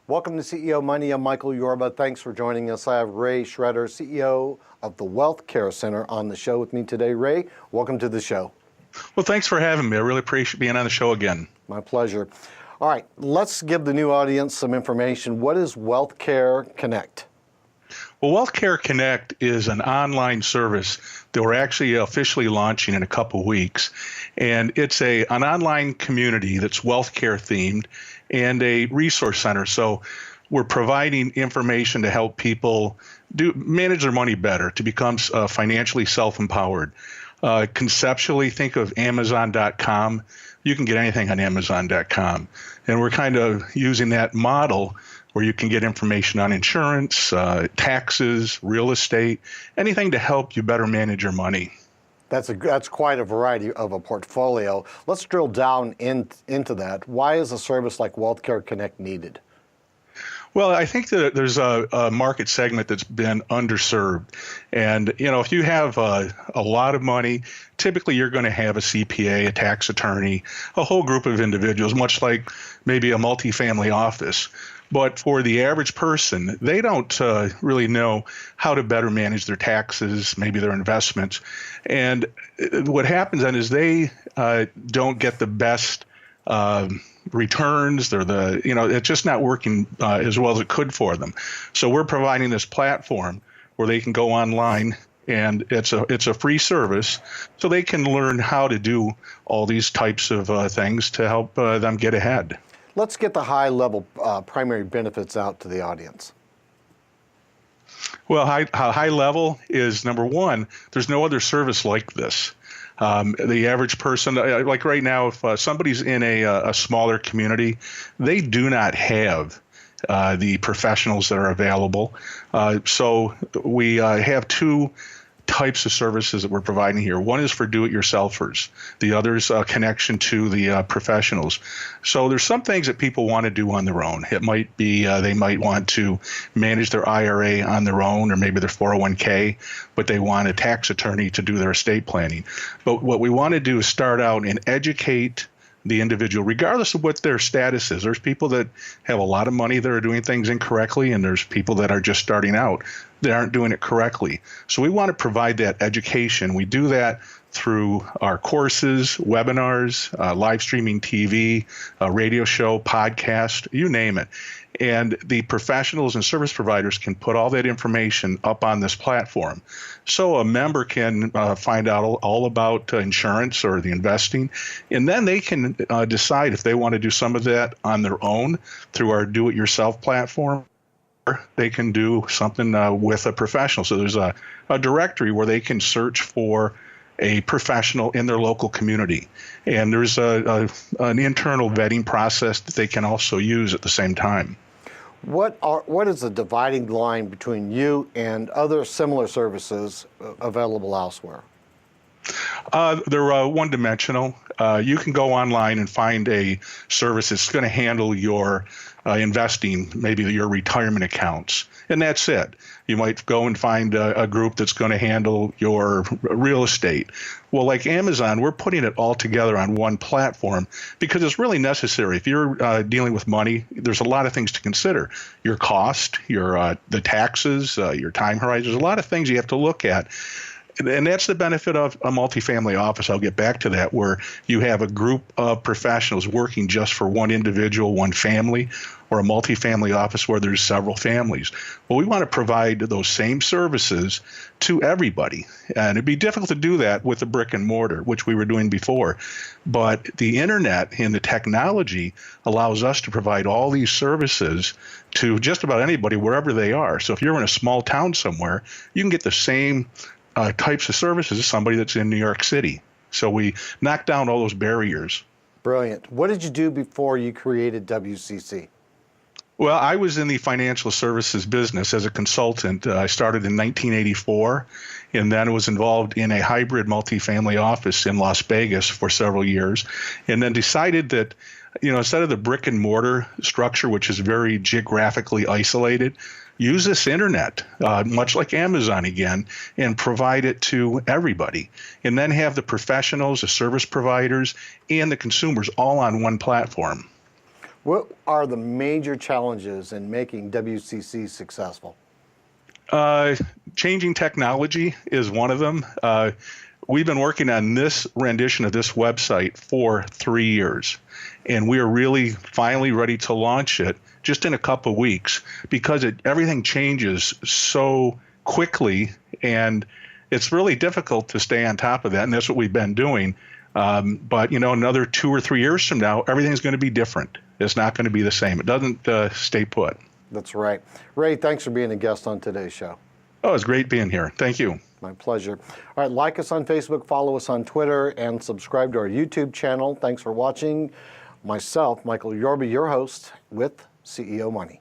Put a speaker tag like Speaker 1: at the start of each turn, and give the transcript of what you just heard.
Speaker 1: Welcome to CEO Money. I'm Michael Yorba. Thanks for joining us. I have Ray Schroeder, CEO of the WealthCare Center, on the show with me today. Ray, welcome to the show.
Speaker 2: Well, thanks for having me. I really appreciate being on the show again.
Speaker 1: My pleasure. All right, let's give the new audience some information. What is WealthCare Connect?
Speaker 2: Well, WealthCare Connect is an online service that we're actually officially launching in a couple of weeks. And it's an online community that's WealthCare themed and a resource center. So we're providing information to help people manage their money better, to become financially self-empowered. Conceptually, think of Amazon.com. You can get anything on Amazon.com. And we're kind of using that model where you can get information on insurance, taxes, real estate, anything to help you better manage your money.
Speaker 1: That's quite a variety of a portfolio. Let's drill down into that. Why is a service like WealthCare Connect needed?
Speaker 2: Well, I think that there's a market segment that's been underserved. And, if you have a lot of money, typically you're going to have a CPA, a tax attorney, a whole group of individuals, much like maybe a multifamily office. But for the average person, they don't really know how to better manage their taxes, maybe their investments. And what happens then is they don't get the best returns. It's just not working as well as it could for them. So we're providing this platform where they can go online, and it's a free service, so they can learn how to do all these types of things to help them get ahead.
Speaker 1: Let's get the high-level primary benefits out to the audience.
Speaker 2: Well, high level is, number one, there's no other service like this. The average person, like right now, if somebody's in a smaller community, they do not have the professionals that are available. So we have two types of services that we're providing here. One is for do-it-yourselfers. The other is a connection to the professionals. So there's some things that people want to do on their own. It might be they might want to manage their IRA on their own, or maybe their 401k, but they want a tax attorney to do their estate planning. But what we want to do is start out and educate the individual, regardless of what their status is. There's people that have a lot of money that are doing things incorrectly, and there's people that are just starting out that aren't doing it correctly. So we want to provide that education. We do that through our courses, webinars, live streaming TV, radio show, podcast, you name it. And the professionals and service providers can put all that information up on this platform. So a member can find out all about insurance or the investing, and then they can decide if they want to do some of that on their own through our do-it-yourself platform. They can do something with a professional. So there's a directory where they can search for a professional in their local community. And there's an internal vetting process that they can also use at the same time.
Speaker 1: What is the dividing line between you and other similar services available elsewhere?
Speaker 2: They're one-dimensional. You can go online and find a service that's going to handle your investing, maybe your retirement accounts, and that's it. You might go and find a group that's going to handle your real estate. Well, like Amazon, we're putting it all together on one platform because it's really necessary. If you're dealing with money, there's a lot of things to consider. Your cost, the taxes, your time horizon. There's a lot of things you have to look at. And that's the benefit of a multifamily office. I'll get back to that, where you have a group of professionals working just for one individual, one family, or a multifamily office where there's several families. Well, we want to provide those same services to everybody. And it'd be difficult to do that with a brick and mortar, which we were doing before. But the internet and the technology allows us to provide all these services to just about anybody, wherever they are. So if you're in a small town somewhere, you can get the same types of services as somebody that's in New York City. So we knocked down all those barriers.
Speaker 1: Brilliant. What did you do before you created WCC?
Speaker 2: Well, I was in the financial services business as a consultant. I started in 1984, and then was involved in a hybrid multifamily office in Las Vegas for several years, and then decided that, instead of the brick and mortar structure, which is very geographically isolated, use this internet, much like Amazon again, and provide it to everybody. And then have the professionals, the service providers, and the consumers all on one platform.
Speaker 1: What are the major challenges in making WCC successful?
Speaker 2: Changing technology is one of them. We've been working on this rendition of this website for 3 years, and we are really finally ready to launch it just in a couple of weeks because everything changes so quickly, and it's really difficult to stay on top of that, and that's what we've been doing. But, another 2 or 3 years from now, everything's going to be different. It's not going to be the same. It doesn't stay put.
Speaker 1: That's right. Ray, thanks for being a guest on today's show.
Speaker 2: Oh, it's great being here. Thank you.
Speaker 1: My pleasure. All right, like us on Facebook, follow us on Twitter, and subscribe to our YouTube channel. Thanks for watching. Myself, Michael Yorba, your host with CEO Money.